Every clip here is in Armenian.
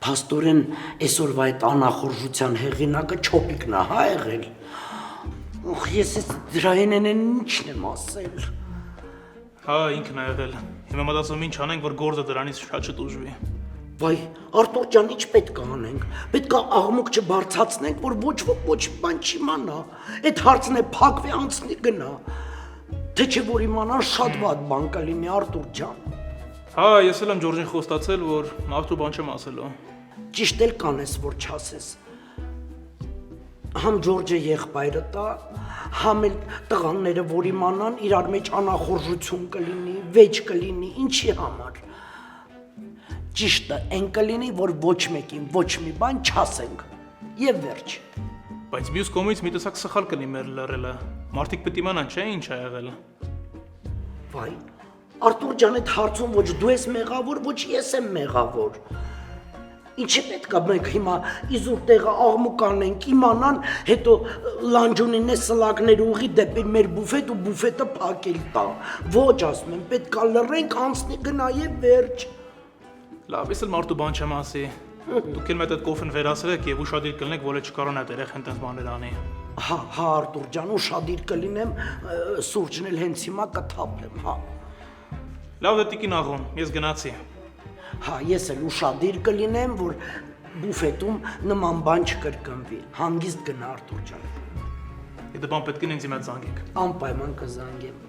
Փաստորեն այսօրվա այդ անախորժության հեղինակը չոպիկն է, հա եղել։ Ես դրա հենեն ինչն եմ ասել։ Հա, ինքն է եղել։ Հիմա մտածում ինչ անենք, որ գործը դրանից շատ չտուժվի։ Վայ, Արտուր ջան, ինչ պետք է անենք։ Պետք է աղմուկ չբարձրացնենք, որ ոչ ոք ոչ բան չիմանա։ Այդ հարցն է փակվի անցնի գնա։ Թե չէ որ իմանան շատ վատ բան կլինի Արտուր ջան։ Հա, ես էլ եմ Ջորջին խոստացել, որ մարդու բան չեմ ասելու։ Ճիշտ էլ կանես, որ չասես։ Համ Ջորջը եղբայրը տա, համ էլ տղաները, որ իմանան, իրար մեջ անախորժություն կլինի, վեճ կլինի, ինչի համար։ Ճիշտը այն կլինի, որ ոչ մեկին ոչ մի բան չասենք, եւ վերջ։ Բայց մյուս կողմից մի տեսակ սխալ կլինի մեր լռելը։ Մարդիկ պետք իմանան, չէ՞, ինչ է եղել։ Վայ, Արտուր ջան, այդ հարցում ոչ դու ես մեղավոր, ոչ ես եմ մեղավոր։ Ինչի պետք է մենք հիմա իզուր տեղը աղմուկ անենք, իմանան, հետո լանջունին է սլակներ ուղի դեպի մեր բուֆետ ու բուֆետը փակել տա։ Ոչ, ասում եմ, պետք է լռենք, անցնի գնա եւ վերջ։ Լավ, ես էլ մարդու բան չեմ ասի։ Դուք էլ մեծ այդ կոֆեն վերացրեք եւ ուշադիր կլինեք, որ չկարողանա այդ երեխան տես բաներ անի։ Հա, Արտուր ջան, ուշադիր կլինեմ, սուրճն էլ հենց հիմա կթափեմ, հա։ Լավ է տիկին աղոն, ես գնացի։ Հա, ես էլ ուշադիր կլինեմ, որ բուֆետում նման բան չկրկնվի։ Հանգիստ գնա Արտուր ջան։ Եթե բան պետք է ինձ իմ հետ զանգեք։ Անպայման կզանգեմ։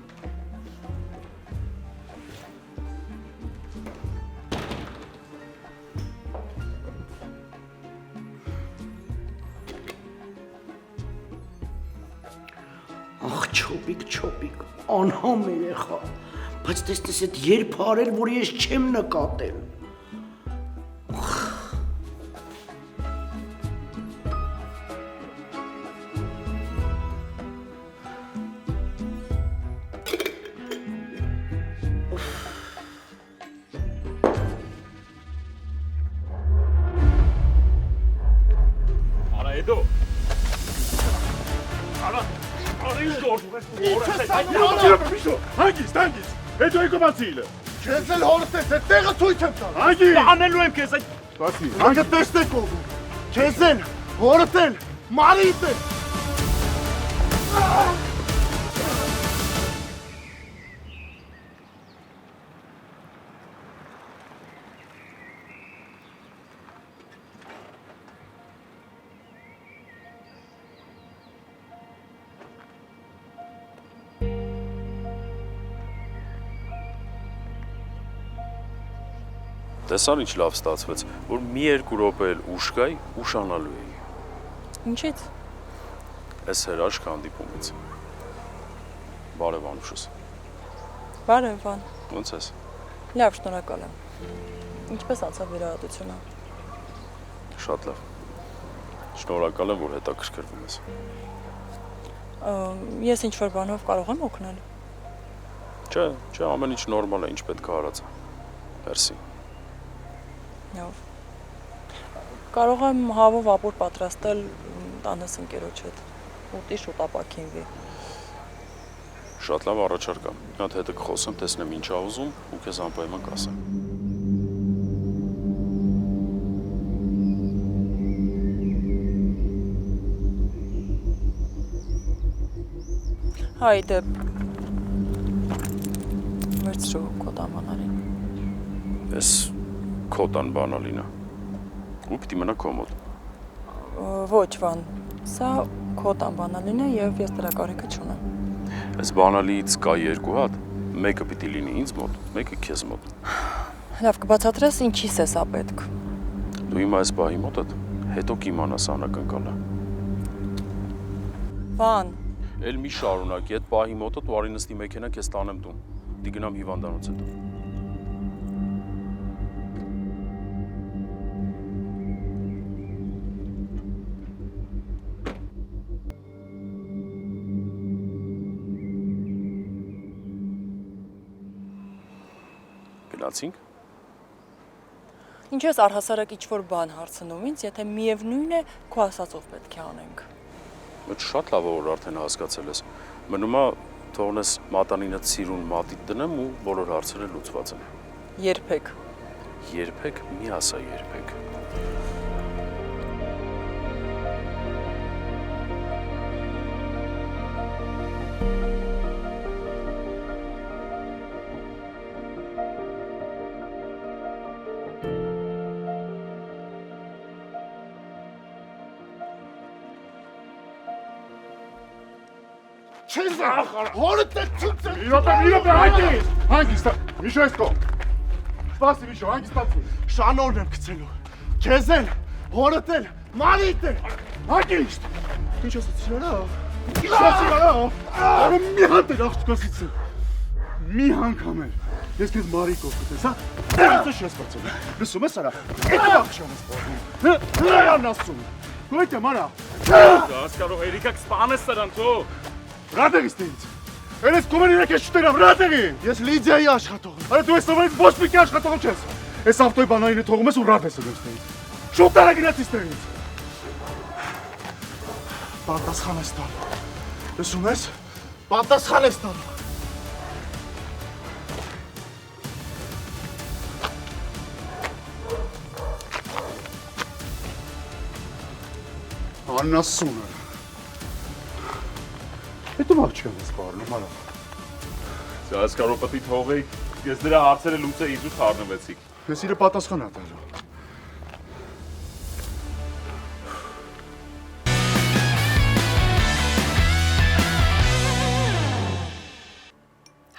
Ախ, չոպիկ, անհամ երեխա, բայց տեսնես այդ երբ արել, որ ես չեմ նկատել։ Արա Էդո։ Հանգիստ, հետո եկո բացիլը։ Քեզ էլ հորս ես, այդ տեղը ցույց եմ տալ։ Հանգիստ։ Անելու եմ քեզ այդ։ Բացի։ Հանգը տեսնեք ով։ Քեզ էլ, հորս էլ, մարիդ էլ։ Տեսան ինչ լավ ստացվեց, որ մի երկու րոպե էլ ուշ գայի, ուշանալու էի։ Ինչից։ Այս հրաշք հանդիպումից։ Բարև Անուշս։ Բարև Վան։ Ոնց ես։ Լավ, շնորհակալ եմ։ Ինչպես անցավ վիրահատությունը։ Շատ լավ։ Շնորհակալ եմ, որ հետաքրքրվում ես։ Ես ինչ-որ բանով կարող եմ օգնել։ Չէ, ամեն ինչ նորմալ է, ինչ պետք է արած։ Մերսի։ Լավ։ Կարող եմ հավով ապուր պատրաստել տանես ընկերոջ հետ։ Ուտի շուտ ապաքինվի։ Շատ լավ առաջարկ է։ Մի հատ հետը կխոսեմ, տեսնեմ ինչ ա ուզում ու քեզ անպայման կասեմ։ Հայդեպ։ Վերցրու քո դամանալին։ Ես քո տան բանալինը։ Ու պիտի մնա քո մոտ։ Ոչ, Վան, սա քո տան բանալին է եւ ես դրա կարիքը չունեմ։ Այս բանալիից կա երկու հատ, մեկը պիտի լինի ինձ մոտ, մեկը քեզ մոտ։ Լավ, կբացատրես ինչի՞ս է սա պետք։ Դու հիմա այս բահի մոտ ես, հետո կիմանաս անակնկալը։ Վան, Էլ մի շարունակի, այդ բահի մոտը դու արի նստի մեքենա քեզ տանեմ տուն։ Դի գնամ հիվանդանոց հետո։ Գնացինք։ ինչ ես առհասարակ ինչ-որ բան հարցնում ինձ, եթե միևնույն է քո ասածով պետք է անենք։ Բայց շատ լավ է, որ արդեն հասկացել ես։ Մնում է թողնես մատանինը ցիրուն մատիտ դնեմ ու բոլոր հարցերը լուծված են։ Երբեք։ երբեք մի ասա երբեք։ Չեզեն, հորդ է ցույց Մի րոպե, հանգիստ։ Հանգիստ։ Միշո էսկո։ Սպասի Միշո, հանգստացու։ շանորն եմ գցելու։ Չեզեն, հորդ էլ, մարիդ էլ։ Հանգիստ։ Ինչ ասացի արա։ Սասիրա։ Արա մի հատ էր աղջկասից։ Մի անգամ էր։ Ես քեզ մարիկով կտես, հա։ Դեռ չես բացել։ Լսում ես արա։ Այդ աղջկան ես բռնում։ Հրայան ասում։ Գույտը մարա։ Դաս կարող Էրիկա կսպանես սրան թո։ Ռադերից դից։ Էլես կոմենի եկես շտերա, ռադերի։ Ես Լիդիայի աշխատող եմ։ Արա դու ես սովորից ոչ մի աշխատող չես։ Այս ավտոյի բանալին է թողում ես ու ռադ ես ելույս դից։ Շուտ արա գնացից դից։ Պատասխան ես տալու։ Լսում ես։ Պատասխան ես տալու։ Աննասունը։ Հետո մաղ չեմ ես բառնում, արա։ Ես կարող պետք է թողեի, ես դրա հարցերը լուծեի ու խառնվեցիք։ Ես իրը պատասխան ատալու։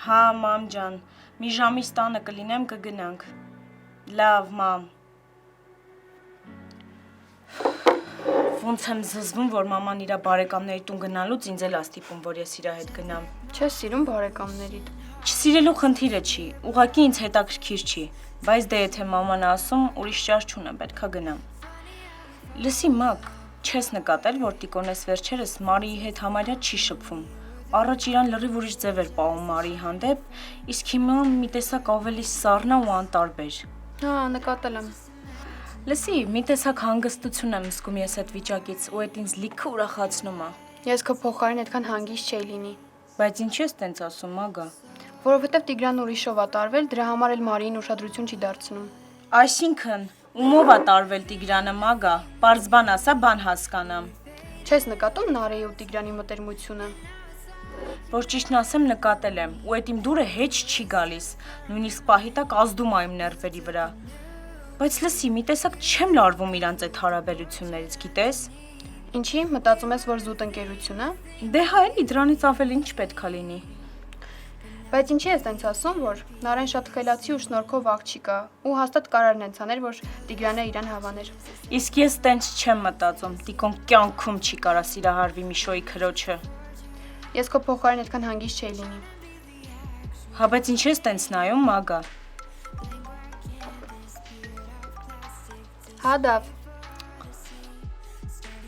Հա, մամ ջան, մի ժամից տանը կլինեմ, կգնանք։ Լավ, մամ։ Ոնց եմ զզվում, որ մաման իրա բարեկամների տուն գնալուց ինձ էլ աստիպում, որ ես իրա հետ գնամ։ Չես սիրում բարեկամներիդ։ Չսիրելու խնդիրը չի, ուղղակի ինձ հետաքրքիր չի, բայց դե եթե մաման ասում, ուրիշ ճար չունեմ, պետքա գնամ։ Լսի, Մակ, չես նկատել, որ Տիկոնես վերջերս Մարիի հետ համարյա չի շփվում։ Առաջ իրան լրիվ ուրիշ ձև էր պահում Մարիի հանդեպ, իսկ հիմա մի տեսակ ավելի սառնա ու անտարբեր։ Հա, նկատել եմ։ Լսի, մի տեսակ հանգստություն եմ զգում ես այդ վիճակից ու այդ ինձ լիքը ուրախացնում է։ Ես քո փոխարեն այդքան հանգիստ չէի լինի։ Բայց ինչի՞ ես տենց ասում, Մագա։ Որովհետև Տիգրան ուրիշով ա տարվել, դրա համար էլ Մարիին ուշադրություն չի դարձնում։ Այսինքն, ումով է տարվել Տիգրանը, Մագա, պարզ բան ասա, բան հասկանամ։ Չես նկատում Նարեի ու Տիգրանի մտերմությունը։ Որ ճիշտն ասեմ, նկատել եմ, ու այդ իմ դուրը հեչ չի գալիս, նույնիսկ պահի տակ ազդում ա իմ ներվերի վրա։ Բայց լսի, մի տեսակ չեմ լարվում իրանց այդ հարաբերություններից, գիտես։ Ինչի՞ մտածում ես, որ զուտ ընկերություն է։ Դե հա էլի դրանից ավել ինչ պետքա լինի։ Բայց ինչի՞ ես տենց ասում, որ Նարեն շատ խելացի ու շնորհքով աղջիկ է, ու հաստատ կարար նենց աներ, որ Տիգրանը իրան հավաներ։ Իսկ ես տենց չեմ մտածում, Տիկոն կյանքում չի կարա սիրահարվի Միշոյի քրոջը։ Ես քո փոխարեն այդքան հանգիստ չէի լինի։ Հա, բայց ինչ ես տենց նայում, Մագա։ Հա, Դավ։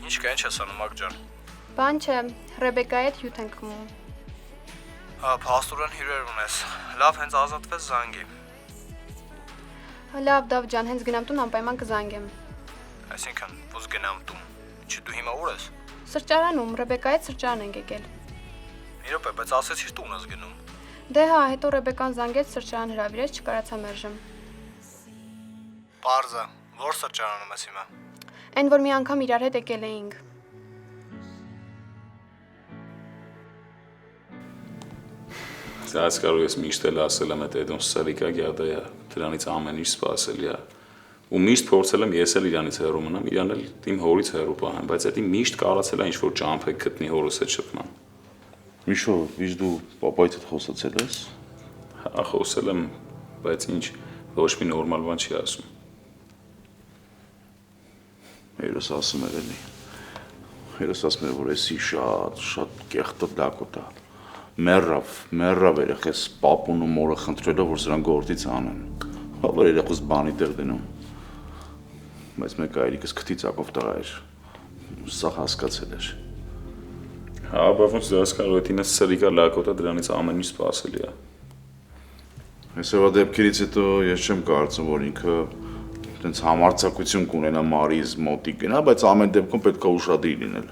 Ինչ կա, ինչ ես անում, Մակ ջան։ Բան չէ, Ռեբեկայի հետ հյութ ենք խմում։ Հա, փաստորեն հյուրեր ունես։ Լավ, հենց ազատվես զանգի։ Հա, լավ, Դավ ջան, հենց գնամ տուն անպայման կզանգեմ։ Այսինքն, ո՞ւս գնամ տուն։ Ինչի դու հիմա ուր ես։ Սրճարանում, Ռեբեկայի հետ սրճարան ենք եկել։ Մի րոպե, բայց ասեցիր տուն ես գնում։ Դե հա, հետո Ռեբեկան զանգեց սրճարան հրավիրեց, չկարացա մերժեմ։ Պարզա, ո՞ր սրճարանում ես հիմա։ Այն որ մի անգամ իրար հետ եկել էինք։ Այս կարող ես միշտ էլ ասել եմ, այդ դոն սարիկա գյադա է, դրանից ամեն ինչ սպասելի է։ Ու միշտ փորձել եմ ես էլ իրանից հեռու մնամ, իրան էլ իմ հորից հեռու պահեմ, բայց դա միշտ կարացել է ինչ-որ ճամփ գտնի հորս հետ շփման։ Միշո, իշ դու պապայից հետ խոսացել ես։ Հա, խոսել եմ, բայց ինչ ոչ մի նորմալ բան չի ասում։ Հերոս ասում էր էլի։ Հերոս ասում էր, որ էսի շատ կեղտը դակոտ է։ Մեռավ երեխես պապուն ու մորը խնդրելով, որ սրան գործից անեն։ Հավեր երեխուս բանի տեղ դնում։ Բայց մեկը այրիկս քթի ծակով տղա էր։ Սա հասկացել էր։ Հա, բայց ոնց դաս կարող է ինձ սրիկա լակոտա դրանից ամեն ինչ սպասելի է։ Այսօր դեպքերից հետո ես չեմ կարծում, որ ինքը այդպես համարձակություն կունենա Մարիից մոտիկ գնա, բայց ամեն դեպքում պետք է ուշադիր լինել։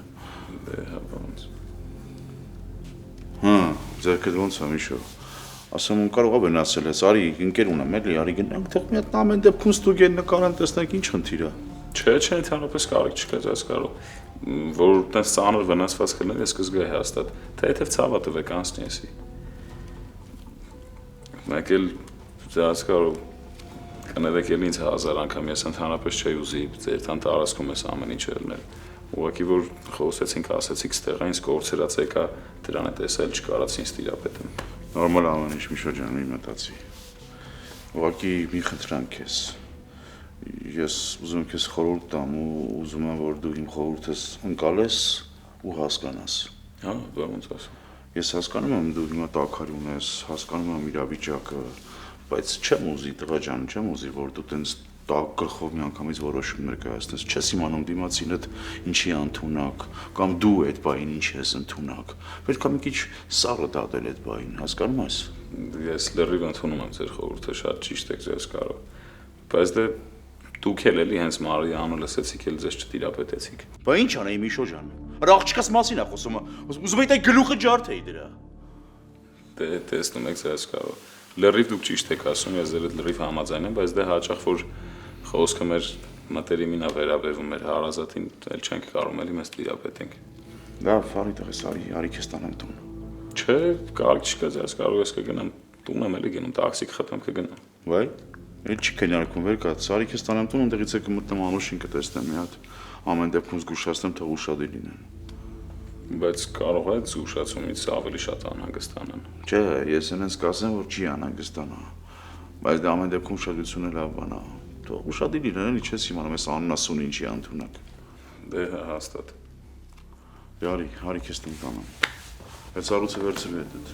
Դե հա, ոնց։ Հա, ձերքդ ոնց է, Միշո։ Ասում եմ կարող է վնասել ես, արի ընկեր ունեմ էլի, արի գնանք, թող մի հատ ամեն դեպքում ստուգեն նկարան տեսնենք ինչ խնդիր է։ Չէ, ընդհանրապես կարիք չկա ձեզ կարող։ Որ տես ծանր վնասված կլներ, ես կզգայի հաստատ, թե եթե ցավը տվեք անցնի էսի։ Մեկ էլ ձեզ կարող կներեք էլ ինձ 1000 անգամ, ես ընդհանրապես չէի ուզի ձեր տան տարածքում ես ամեն ինչ ելնել։ Ուղղակի որ խոսեցինք, ասեցիք, ստեղ ինձ կորցրած եկա, դրան է տեսել չկարած ինձ տիրապետեմ։ Նորմալ ամեն ինչ Միշո ջան, մի մտածի։ Ուղղակի մի խնդրանք ես։ Ես ուզում եմ քեզ խորհուրդ տամ ու ուզում եմ որ դու իմ խորհուրդս ընկալես ու հասկանաս։ Հա, դա ոնց ասում։ Ես հասկանում եմ դու հիմա տաքարյուն ես, հասկանում եմ իրավիճակը, բայց չեմ ուզի տղա ջան, չեմ ուզի որ դու տենց տակ գլխով միանգամից որոշումներ կայացնես, չես իմանում դիմացինդ ինչի ընդունակ, կամ դու այդ բային ինչ ես ընդունակ։ Պետք է մի քիչ սառը դատել այդ բային, հասկանում ես։ Ես լրիվ ընդունում եմ ձեր խորհուրդը, շատ ճիշտ եք ձեզ կարող։ Բայց դե դուք էլ էլի հենց Մարիի անունը լսեցիք, էլ ձեզ չտիրապետեցիք։ Բա ինչ անեի Միշո ջան։ Արա աղջկաս մասին է խոսում, ուզում եի այդ գլուխը ջարդեի դրա։ Դե տեսնում եք ձեզ կարող։ Լրիվ դուք ճիշտ եք ասում, ես ձեր հետ լրիվ համաձայն եմ, բայց դե հաճախ որ խոսքը մեր մտերիմին է վերաբերվում, մեր հարազատին, էլ չենք կարող էլի մեզ տիրապետենք։ Լավ, արի տղես, արի քեզ տանեմ տուն։ Չէ, կարիք չկա ձեզ կարող ես կգնամ, տուն եմ էլի գնում, տաքսի կխփեմ կգնամ։ Վայ, էլ չի քննարկում վեր կաց, արի քեզ տանեմ տուն, ընդեղից է կմտնեմ Անուշին կտեսնեմ մի հատ, ամեն դեպքում զգուշացնեմ, թող ուշադիր լինեն։ Բայց կարող է զգուշացումից ավելի շատ անհանգստանան։ Չէ, ես այնպես կասեմ, որ չի անհանգստանա, բայց դա ամեն դեպքում ուշադրությունը լավ բան է։ Թող ուշադիր լինեն, էլի չես իմանում, ես անուն ասուն ինչի ընդունակ։ Դե հաստատ։ Արի քեզ տուն տանեմ։ Այդ սառույցը վերցրու հետդ։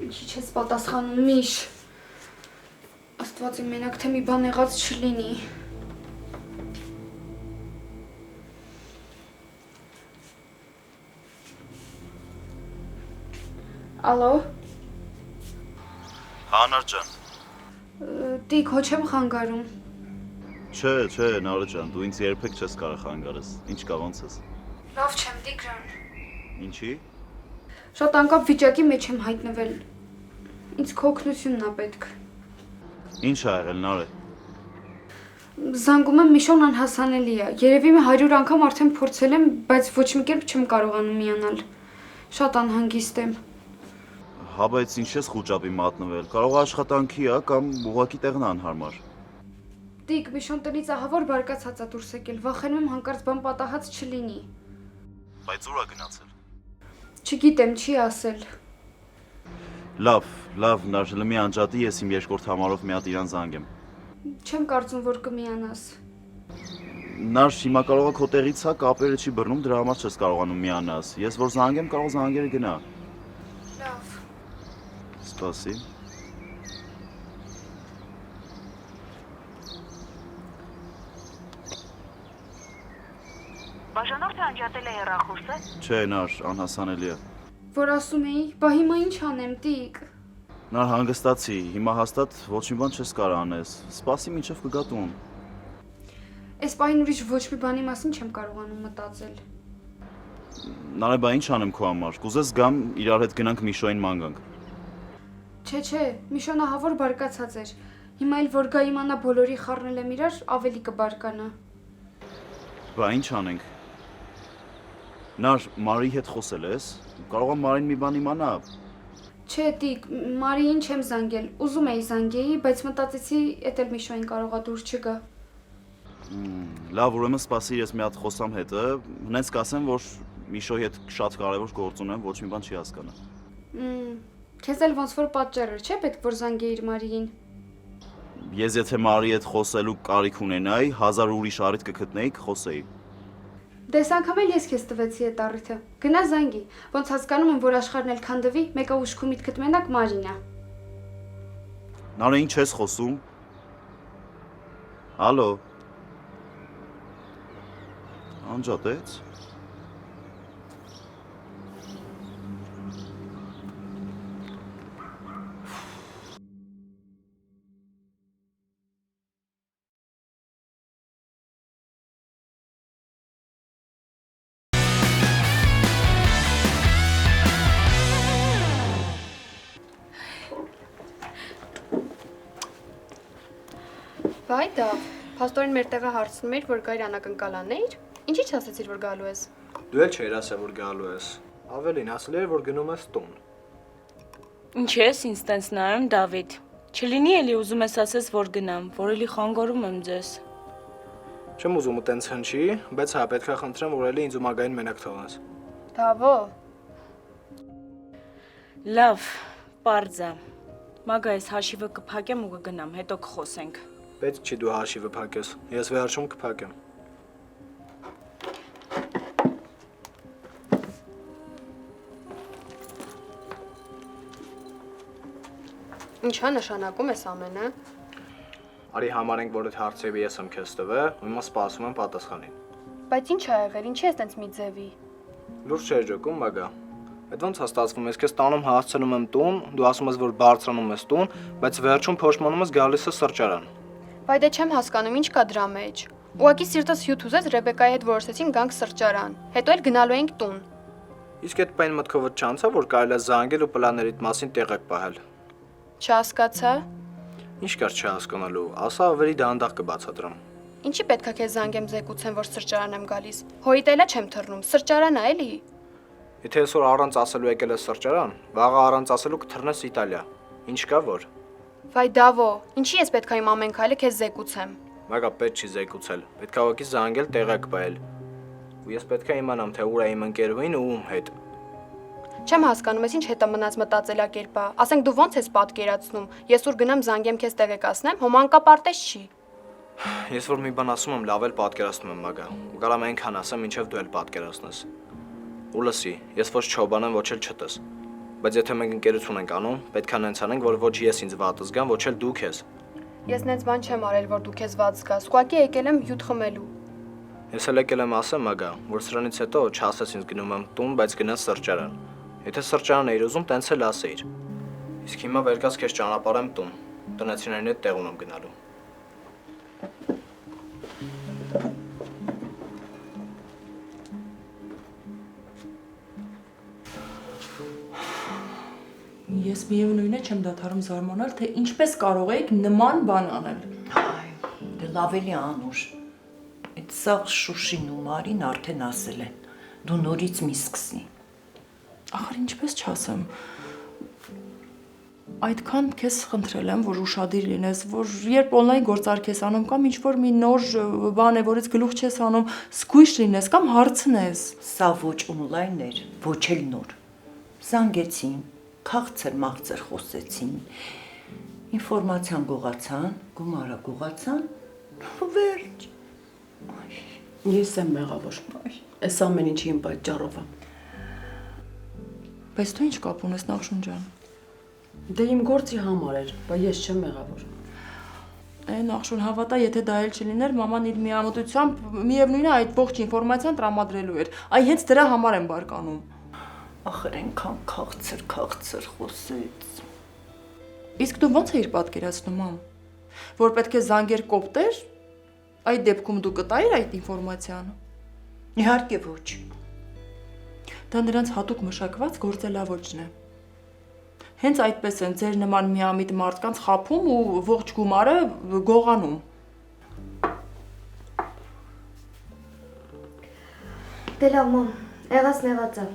Ինչի չես պատասխանում Միշ։ Աստված իմ մենակ թե մի բան եղած չլինի։ Ալո։ Հանար ջան։ Տիկ, հո չեմ խանգարում։ Չէ, Նարը ջան, դու ինձ երբեք չես կարող խանգարես։ Ինչ կա ոնց ես։ Լավ չեմ, Տիգրան։ Ինչի։ Շատ անկապ վիճակի մեջ եմ հայտնվել։ Ինձ քո օգնությունն է պետք։ Ինչ ա եղել Նարը։ Զանգում եմ Միշոն անհասանելի է։ Երևի մի 100 անգամ արդեն փորձել եմ, բայց ոչ մի կերպ չեմ կարողանում միանալ։ Շատ անհանգիստ եմ։ Հա, բայց ինչ ես խուճապի մատնվել։ Կարող է աշխատանքի է կամ ուղղակի տեղն անհարմար։ Տիկ, Միշոն տնից ահավոր բարկացած է դուրս եկել, վախենում եմ հանկարծ բան պատահած չլինի։ Բայց ուր է գնացել։ Չգիտեմ, չի ասել։ Լավ, Նարժելը մի անջատի, ես իմ երկրորդ համարով մի հատ իրան զանգեմ։ Չեմ կարծում, որ կմիանաս։ Նարժ, հիմա կարող է քո տեղից հա կապերը չի բռնում, դրա համար չես կարողանում միանաս։ Ես որ զանգեմ, կարող զանգերը գնա։ Լավ։ Սպասի։ Բաժանորդը անջատել է հեռախոսը։ Չէ, Նարժ, անհասանելի է։ Որ ասում էի, բա հիմա ինչ անեմ, Տիկ։ Նար հանգստացի, հիմա հաստատ ոչ մի բան չես կարող անես։ Սպասի մինչև կգա տուն։ Այս պահին ուրիշ ոչ մի բանի մասին չեմ կարողանում մտածել։ Նարե, բա ինչ անեմ քո համար։ Կուզես գամ իրար հետ գնանք Միշոյին ման գանք։ Չէ, Միշոնը հավոր բարկացած էր։ Հիմա էլ որ գա իմանա բոլորի խառնել եմ իրար, ավելի կբարկանա։ Բա ինչ անենք։ Նար, Մարիի հետ խոսել ես։ Կարող է Մարին մի բան իմանա։ Չէ, Տիկ, Մարիին չեմ զանգել։ Ուզում էի զանգեի, բայց մտածեցի, էդ էլ Միշոյին կարողա դուր չգա։ Լավ, ուրեմն սպասիր, ես մի հատ խոսամ հետը, հենց կասեմ, որ Միշոյի հետ շատ կարևոր գործ ունեմ, ոչ մի բան չի հասկանա։ Քեզ էլ ոնց որ պատճառ էր, չէ՞ պետք որ զանգեիր Մարիին։ Ես եթե Մարիի հետ խոսելու կարիք ունենայի, 1000 ուրիշ առիթ կգտնեի, կխոսեի։ Դες անգամ էլ ես քեզ տվեցի այդ առիթը։ Գնա զանգի, ոնց հասկանում եմ, որ աշխարհն էլ քանդվի, մեկը ուշքի միտքդ մենակ Մարին է։ Նարը ինչ ես խոսում։ Ալո։ Անջատեց։ Վայ դա, փաստորեն մեր տեղը հարցնում էր, որ գայր անակնկալանեիր։ Ինչի՞ չասեցիր, որ գալու ես։ Դու էլ չէիր ասել, որ գալու ես։ Ավելին ասել էր, որ գնում ես տուն։ Ինչ ես ինձ տենց նայում, Դավիթ։ Չլինի էլի ուզում ես ասես, որ գնամ, որ էլի խանգարում եմ ձեզ։ Չեմ ուզում ու տենց հնչի, բայց հա պետք է խնդրեմ, որ էլի ինձ ու Մագային մենակ թողնես։ Դավո։ Լավ, պարզա։ Մագայս հաշիվը կփակեմ ու կգնամ, հետո կխոսենք։ Պետք չի դու հաշիվը փակես։ Ես վերջում կփակեմ։ Ինչա նշանակում ես ամենը։ Արի համարենք, որ այդ հարցերը ես եմ քեզ տվել, ու հիմա սպասում եմ պատասխանին։ Բայց ինչ ա եղել, ինչի ես տենց մի ձևի։ Լուրջ չէր ջոկում, Մագա։ Այդ ոնց հաստատվում, ես քեզ տանում հասցնում եմ տուն, դու ասում ես, որ բարձրանում ես տուն, բայց վերջում փոշմանում ես գալիս ես սրճարան։ Բայց դե չեմ հասկանում, ինչ կա դրա մեջ։ Ուղղակի սիրտս հյութ ուզեց Ռեբեկայի հետ որոշեցին գանք սրճարան, հետո էլ գնալու էինք տուն։ Իսկ այդ պայն մտքովդ չանցա, որ կարելի է զանգել ու պլաններիդ մասին տեղեկ պահել։ Չհասկացա։ Ինչ կար չհասկանալու, ասա ավելի դանդաղ կբացատրեմ։ Ինչի պետքա քեզ զանգեմ զեկուցեմ, որ սրճարան եմ գալիս։ Հոյիտ էլա չեմ թռնում, սրճարանա էլի։ Եթե այսօր առանց ասելու եկել ես սրճարան, վաղը առանց ասելու կթռնես Իտալիա։ Ինչ կա որ։ Վայ Դավո, ինչի ես պետքա իմ ամեն քայլը քեզ զեկուցեմ։ Մագա պետք չի զեկուցել, պետք է ուղղակի զանգել տեղեկ պահել։ Ու ես պետք է իմանամ, թե ուր է իմ ընկերուհին ու ում հետ։ Չեմ հասկանում, ես ինչ հետա մնաց մտածելակերպա։ Ասենք դու ո՞նց ես պատկերացնում։ Ես ուր գնամ զանգեմ քեզ տեղեկացնեմ, հոմանկապարտեզ չի։ Ես որ մի բան ասում եմ, լավ էլ պատկերացնում եմ, Մագա։ Ու կարամ այնքան ասեմ, ինչև դու էլ պատկերացնես։ Ու լսի, ես ոչ չոբան եմ, ոչ էլ չտես։ Բայց եթե մենք ընկերություն ենք անում, պետք է նենց անենք, որ ոչ ես ինձ վատ զգամ, ոչ էլ դու քեզ։ Ես նենց բան չեմ արել, որ դու քեզ վատ զգաս։ Ուղղակի եկել եմ հյութ խմելու։ Ես էլ եկել եմ ասեմ, Մագա, որ սրանից հետո չասես ինձ գնում եմ տուն, բայց գնաս սրճարան։ Եթե սրճարանն էիր ուզում, տենց էլ ասեիր։ Իսկ հիմա վերկաս քեզ ճանապարհեմ տուն։ Տնեցիներն հետ տեղում եմ գնալու։ Ես միևնույն է չեմ դադարում զարմանալ, թե ինչպես կարող եք նման բան անել։ Դե լավ էլի անուշ։ Այդ սաղ Շուշին ու Մարին արդեն ասել են։ Դու նորից մի սկսի։ Ախր ինչպես չասեմ։ Այդքան քեզ խնդրել եմ, որ ուշադիր լինես, որ երբ օնլայն գործարք ես անում կամ ինչ-որ մի նոր բան է, որից գլուխ չես անում, զգույշ լինես կամ հարցնես։ Սա ոչ օնլայն էր, ոչ էլ նոր։ Զանգեցին, քաղցր-մաղցր խոսեցին, ինֆորմացիան գողացան, գումարը գողացան, վերջ։ Ես եմ մեղավոր։ Այս ամեն ինչի իմ պատճառով է։ Բայց դու ինչ կապ ունես Նախշուն ջան։ Դե իմ գործի համար էր, բայց ես չեմ մեղավոր։ Նախշուն հավատա, եթե դա էլ չլիներ, մաման իր միամտությամբ միևնույն է այդ ողջ ինֆորմացիան տրամադրելու էր։ Այ հենց դրա համար եմ բարկանում։ Ախր այնքան քաղցր խոսեց։ Իսկ դու ո՞նց էիր պատկերացնում, մամ, որ պետք է զանգեր կոպտեր, այդ դեպքում դու կտայիր այդ ինֆորմացիան։ Իհարկե ոչ։ Դա նրանց հատուկ մշակված գործելավոճն է։ Հենց այդպես են ձեր նման միամիտ մարդկանց խաբում ու ողջ գումարը գողանում։ Դե լավ, մամ, եղած նեղած է։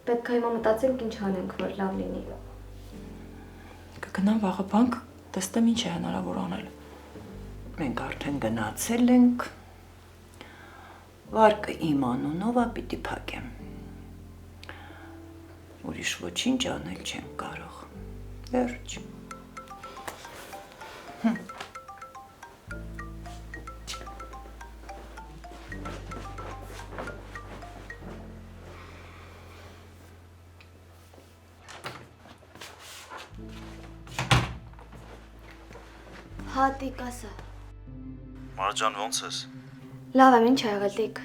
Պետք է հիմա մտածենք ինչ անենք, որ լավ լինի։ Կգնամ վաղը բանկ, տեսնեմ ինչ է հնարավոր անել։ Մենք արդեն գնացել ենք։ Վարկը իմ անունով է պիտի փակեմ։ Ուրիշ ոչինչ անել չեմ կարող։ Վերջ։ Հա, տիկ ասա։ Մարաջան, ոնց ես։ Լավ եմ, ինչ ա եղել տիկ։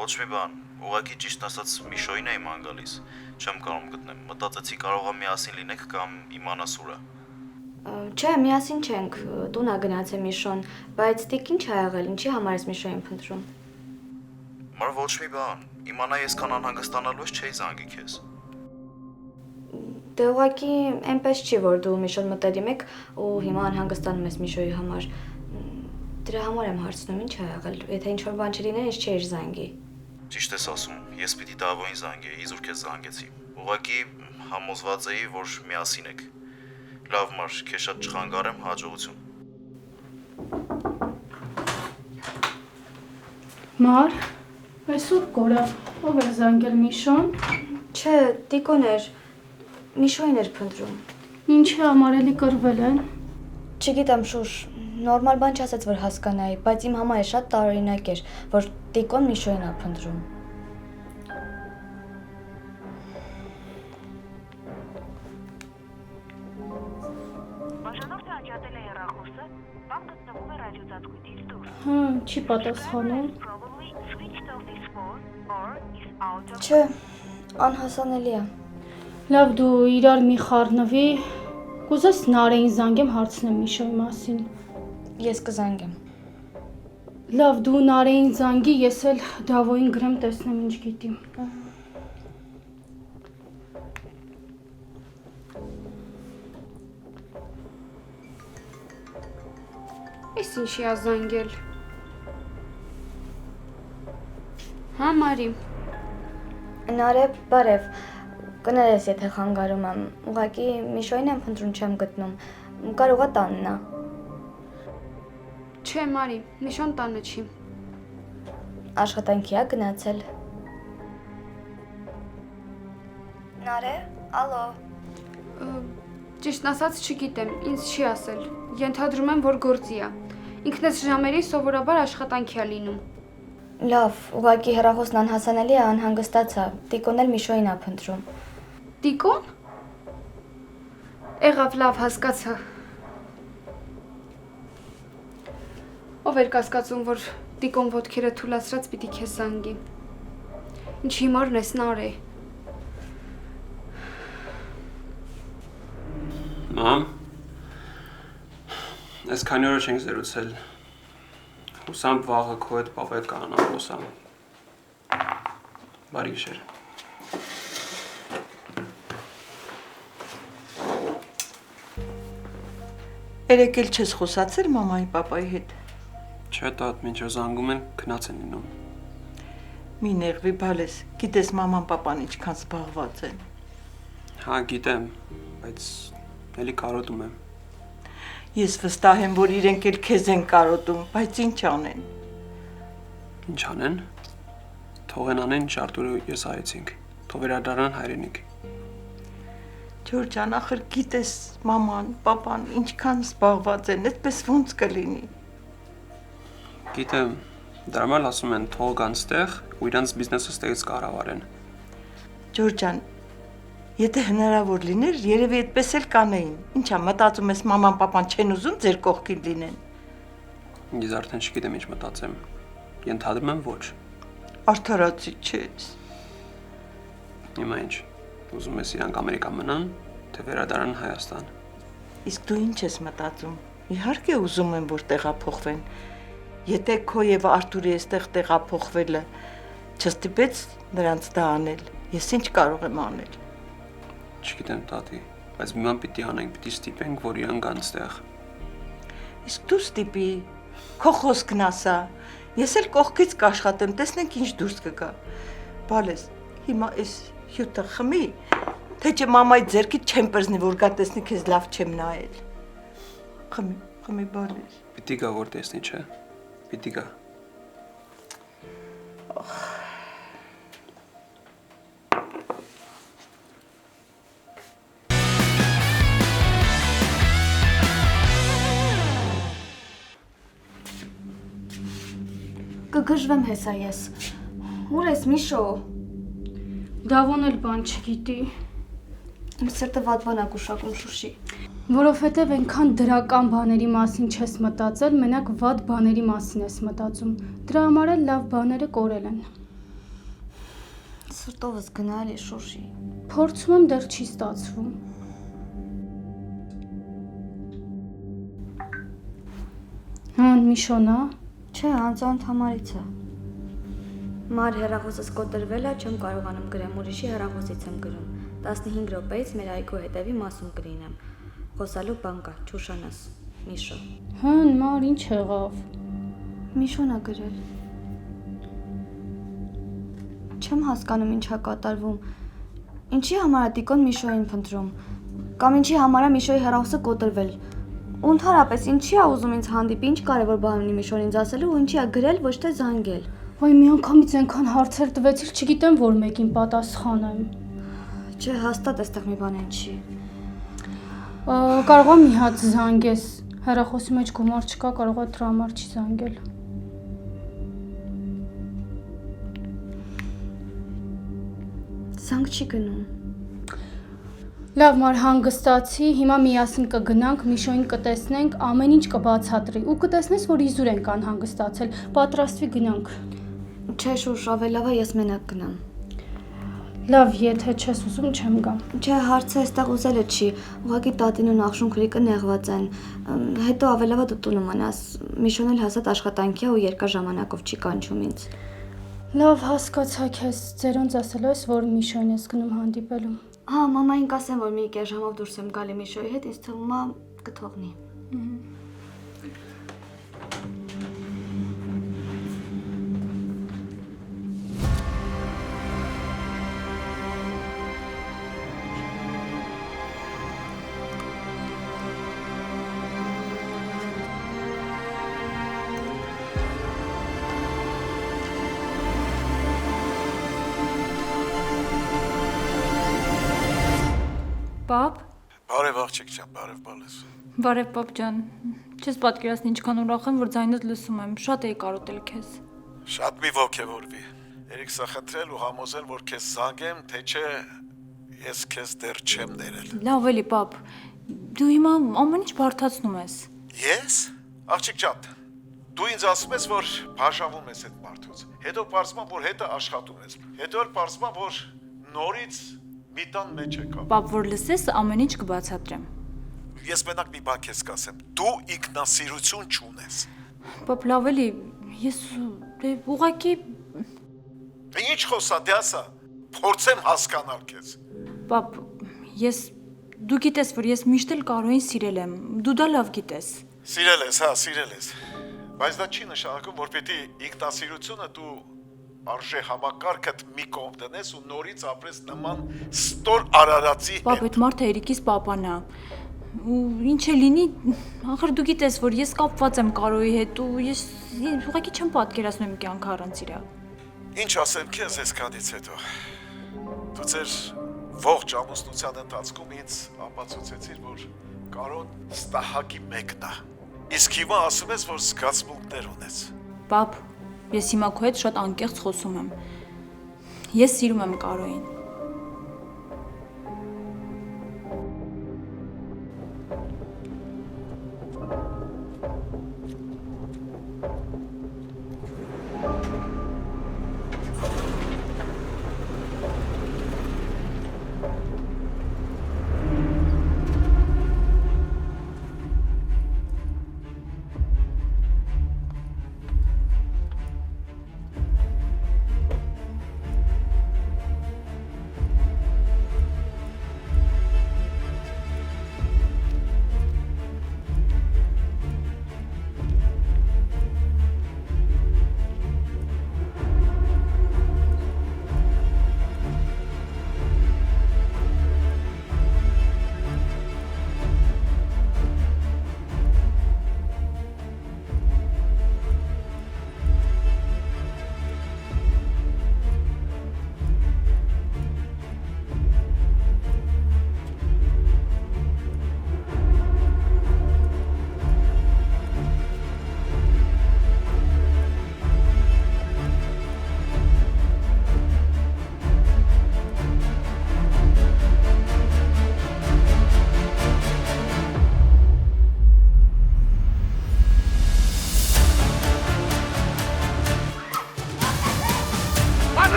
Ոչ մի բան, ուղղակի ճիշտ ասած Միշոյին էի ման գալիս։ Չեմ կարող գտնեմ։ Մտածեցի կարող է միասին լինենք կամ իմանաս ուր է։ Չէ, միասին չենք, տուն ա գնացել Միշոն, բայց տիկ ինչ ա եղել, ինչի համար ես Միշոյին փնտրում։ Մար ոչ մի բան, իմանա ես քան անհանգստանալու ես չէի զանգի քեզ։ Դե ուղղակի այնպես չի, որ դու Միշոն մտերիմ եք ու հիմա անհանգստանում ես Միշոյի համար։ Դրա համար եմ հարցնում, ինչ ա եղել։ Եթե ինչ-որ բան չլիներ, ինձ չէիր զանգի։ Ճիշտ ես ասում, ես պիտի Դավոյին զանգեի, իզուր քեզ զանգեցի։ Ուղղակի համոզված էի, որ միասին եք։ Լավ մար, քեզ շատ չխանգարեմ, հաջողություն։ Մար, այսօր կորա, ով էր զանգել Միշոն։ Չէ, Տիկոն էր։ Միշոյին էր փնտրում։ Ինչի համար էլի կռվել են։ Չգիտեմ, Շուշ, նորմալ բան չասեց, որ հասկանայի, բայց իմ համար շատ տարօրինակ էր, որ Տիկոն Միշոյին ա փնտրում։ Բաժանորդը անջատել է հեռախոսը, բան գտնվում է ռադիոծածկույթից դուրս։ Հա, չի պատասխանում։ Չէ, անհասանելի է։ Լավ, դու իրար մի խառնվի, կուզես Նարեին զանգեմ հարցնեմ Միշոյի մասին։ Ես կզանգեմ։ Լավ, դու Նարեին զանգի, ես էլ Դավոյին գրեմ, տեսնեմ ինչ գիտի։ Էս ինչի ա զանգել։ Հա, Մարի։ Նարե, բարև։ Կներես, եթե խանգարում եմ։ Ուղղակի Միշոյին եմ փնտրում, չեմ գտնում։ Կարող է տանն ա։ Չէ, Մարի, Միշոն տանը չի։ Աշխատանքի ա գնացել։ Նարե, ալո։ Ճիշտ ասած չգիտեմ, ինձ չի ասել։ Ենթադրում եմ, որ գործի ա։ Ինքն էս ժամերի սովորաբար աշխատանքի ա լինում։ Լավ, ուղղակի հեռախոսն անհասանելի է, անհանգստացա։ Տիկոն էլ Միշոյին ա փնտրում։ Տիկոն։ Եղավ, լավ, հասկացա։ Ով էր կասկածում, որ Տիկոն ոտքերը թուլացրած պիտի քեզ զանգի։ Ինչ հիմարն ես, Նարե։ Մամ, այս քանի օր չենք զրուցել։ Հուսամ վաղը քո հետ պապա հետ կանանամ խոսամ։ Բարի գիշեր։ Երեկ էլ չես խոսացել մամայի պապայի հետ։ Չէ, տատ, մինչև զանգում են, քնած են լինում։ Մի նեղվի բալես, գիտես մաման պապան ինչքան զբաղված են։ Հա, գիտեմ, բայց էլի կարոտում եմ։ Ես վստահ եմ, որ իրենք էլ քեզ են կարոտում, բայց ինչ անեն։ Ինչ անեն։ Թողեն անեն, ինչ Արտուրը ու ես արեցինք։ Թող վերադառնան հայրենիք։ Ջորջ ջան, ախր գիտես մաման, պապան ինչքան զբաղված են, այդպես ոնց կլինի։ Գիտեմ, դրա համար ասում են թող գան ստեղ ու իրանց բիզնեսը ստեղից կառավարեն։ Ջորջ ջան, եթե հնարավոր լիներ, երևի այդպես էլ կանեին։ Ինչա, մտածում ես մաման, պապան չեն ուզում ձեր կողքին լինեն։ Ես արդեն չգիտեմ ինչ մտածեմ։ Ենթադրում եմ ոչ։ Արդարացի չես։ Հիմա ինչ, ուզում ես իրանք Ամերիկա մնան, թե վերադառնան Հայաստան։ Իսկ դու ինչ ես մտածում։ Իհարկե ուզում եմ, որ տեղափոխվեն։ Եթե քո եւ Արտուրի այստեղ տեղափոխվելը չստիպեց նրանց դա անել, ես ինչ կարող եմ անել։ Չգիտեմ, տատի, բայց մի բան պիտի անենք, պիտի ստիպենք, որ իրան գան ստեղ։ Իսկ դու ստիպի, քո խոսքն ասա։ Ես էլ կողքից կաշխատեմ, տեսնենք ինչ դուրս կգա։ Բալես, հիմա այս հյութը խմի, թե չէ մամայի ձեռքից չեմ պրզնի, որ գա տեսնի քեզ լավ չեմ նայել։ Խմի բալես։ Պիտի գա որ տեսնի, չէ։ Պիտի գա։ Կգժվեմ հեսա ես։ Ուր ես Միշո։ Դավոն էլ բան չգիտի։ Իմ սրտը վատ բան ա գուշակում Շուշի։ Որովհետև այնքան դրական բաների մասին չես մտածել, մենակ վատ բաների մասին ես մտածում։ Դրա համար էլ լավ բաները կորել են։ Սրտովս գնալ է Շուշի։ Փորձում եմ, դեռ չի ստացվում։ Հա, Միշոնա։ Չէ, անծանոթ համարից է։ Մար հեռախոսս կոտրվել է, չեմ կարողանում գրեմ, ուրիշի հեռախոսից եմ գրում։ 15 րոպեից մեր այգու հետևի մասում կլինեմ։ Խոսալու բան կա, չուշանաս, Միշո։ Հն, մար, ինչ եղավ։ Միշոն ա գրել։ Չեմ հասկանում ինչա կատարվում։ Ինչի համար է Տիկոն Միշոյին փնտրում։ Կամ ինչի համար է Միշոյի հեռախոսը կոտրվել։ Ու ընդհանրապես ինչի ա ուզում ինձ հանդիպի, ինչ կարևոր բան ունի Միշոն ինձ ասելու ու ինչի ա գրել, ոչ թե զանգել։ Ոայ միանգամից այնքան հարցեր տվեցիք, չգիտեմ որ մեկին պատասխանեմ։ Չէ, հաստատ այստեղ մի բան չի։ Կարող եմ մի հատ զանգես։ Հեռախոսի մեջ գումար չկա, կարող է դրա համար չի զանգել։ Զանգ չի գնում։ Լավ, մար հանգստացի, հիմա միասին կգնանք, Միշոյին կտեսնենք, ամեն ինչ կբացատրի ու կտեսնես, որ իզուր ենք անհանգստացել, պատրաստվի գնանք։ Չէ, շուշ, ավելի լավ է ես մենակ գնամ։ Լավ, եթե չես ուզում, չեմ գա։ Չէ, հարցը այստեղ ուզելը չի, ուղղակի տատին ու նախշուն քրիկը նեղված են։ Հետո ավելի լավ է դու տունը մնաս։ Միշոն էլ հաստատ աշխատանքի է ու երկար ժամանակով չի կանչում ինձ։ Լավ, հասկացա քեզ, ձերոնց ասելու ես, որ Միշոյին ես գնում հանդիպելու։ Հա, մամային կասեմ, որ մի կես ժամով դուրս եմ գալի Միշոյի հետ, ինձ թվում է կթողնի։ Պապ։ Բարև աղջիկ ջան, բարև բալես։ Բարև պապ ջան։ Չես պատկերացնի ինչքան ուրախ եմ, որ ձայնդ լսում եմ։ Շատ էի կարոտել քեզ։ Շատ մի ոգևորվի։ Երեք սա խնդրել ու համոզել, որ քեզ զանգեմ, թե չէ ես քեզ դեռ չեմ ներել։ Լավ էլի պապ։ Դու հիմա ամեն ինչ բարդացնում ես։ Ես? Աղջիկ ջան, դու ինձ ասում ես, որ բաժանվում ես այդ մարդուց։ Հետո պարզվում է, որ հետը աշխատում ես։ Հետո էլ պարզվում է, որ նորից մի տան մեջ եկա։ Պապ, որ լսես, ամեն ինչ կբացատրեմ։ Ես մենակ մի բան քեզ կասեմ, դու ինքնասիրություն չունես։ Պապ, լավ էլի, ես ուղղակի Ինչ խոսա, դե ասա, փորձեմ հասկանալ քեզ։ Պապ, դու գիտես, որ ես միշտ էլ Կարոյին սիրել եմ, դու դա լավ գիտես։ Սիրել ես, հա, սիրել ես։ Բայց դա չի նշանակում, որ պետք է ինքնասիրությունը դու արժե համակարգդ մի կողմ դնես ու նորից ապրես նման ստոր արարածի հետ։ Պապ, այդ մարդը Երիկիս պապան է։ Ու ինչ է լինի, ախր դու գիտես, որ ես կապված եմ Կարոյի հետ ու ես ուղղակի չեմ պատկերացնում իմ կյանքը առանց իրա։ Ինչ ասեմ քեզ այսքանից հետո։ Դու ձեր ողջ ամուսնության ընթացքում ինձ ապացուցեցիր, որ Կարոն ստահակի մեկն է։ Իսկ հիմա ասում ես, որ զգացմունքներ ունես։ Պապ, ես հիմա քո հետ շատ անկեղծ խոսում եմ։ Ես սիրում եմ Կարոյին։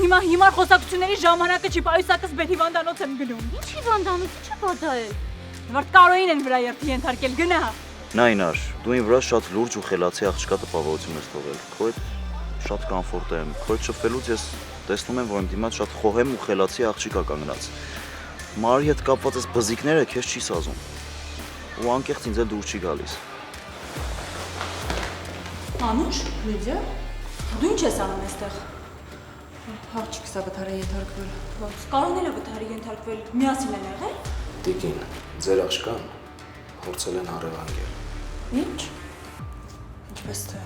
հիմա հիմար խոսակցությունների ժամանակը չի, պայուսակս բեր հիվանդանոց եմ գնում։ Ինչ հիվանդանոց, ի՞նչ է պատահել։ Վարդ Կարոյին են վրա երթի ենթարկել, գնա։ Նայնար, դու ին վրա շատ լուրջ ու խելացի աղջկա տպավորություն ես թողել։ Քո հետ շատ կոմֆորտ եմ։ Քո հետ շփվելուց ես տեսնում եմ, որ իմ դիմաց շատ խոհեմ ու խելացի աղջիկ ա կանգնած։ Մարի հետ կապված այս բզիկները քեզ չի սազում։ Ու անկեղծ ինձ էլ դուր չի գալիս։ Անուշ, Լիդիա, դու ինչ ես անում այստեղ։ Աղջիկս ա վթարի ենթարկվել։ Ոնց Կարոն էլ է վթարի ենթարկվել, միասին են եղել։ Տիկին, ձեր աղջկան փորձել են առևանգել։ Ինչ։ Ինչպես թե։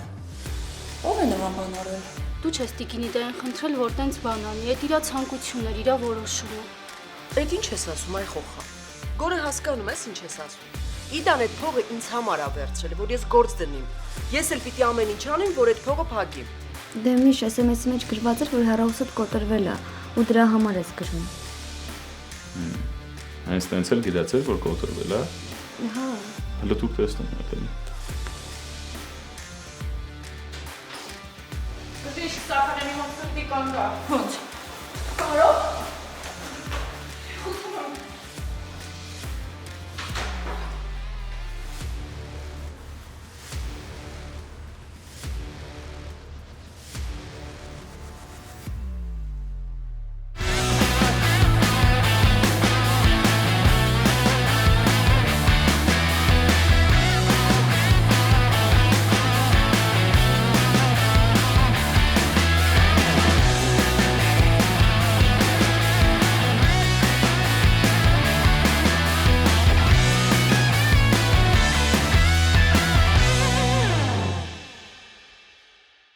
Ո՞վ է նման բան արել։ Դու չես տիկինի դեն խնդրել, որ տենց բան անի, այդ իրա ցանկությունն էր, իրա որոշումը։ Այդ ինչ ես ասում, այ խոխա։ Գորը հասկանում ես ինչ ես ասում։ Իդան այդ փողը ինձ համար ա վերցրել, որ ես գործ դնիմ։ Ես էլ պիտի ամեն ինչ անեմ, որ այդ փողը փակի։ Դե միշ SMS-ի մեջ գրված էր, որ հեռախոսդ կոտրվել է ու դրա համար ես գրում։ Այս տենց էլ գիտացել, որ կոտրվել է։ Հա։ Հələ դուք տեսնում եք էլի։ Դու ինչ սախարենի մոտ սրտի կանգա։ Ոնց։ Կարո՞։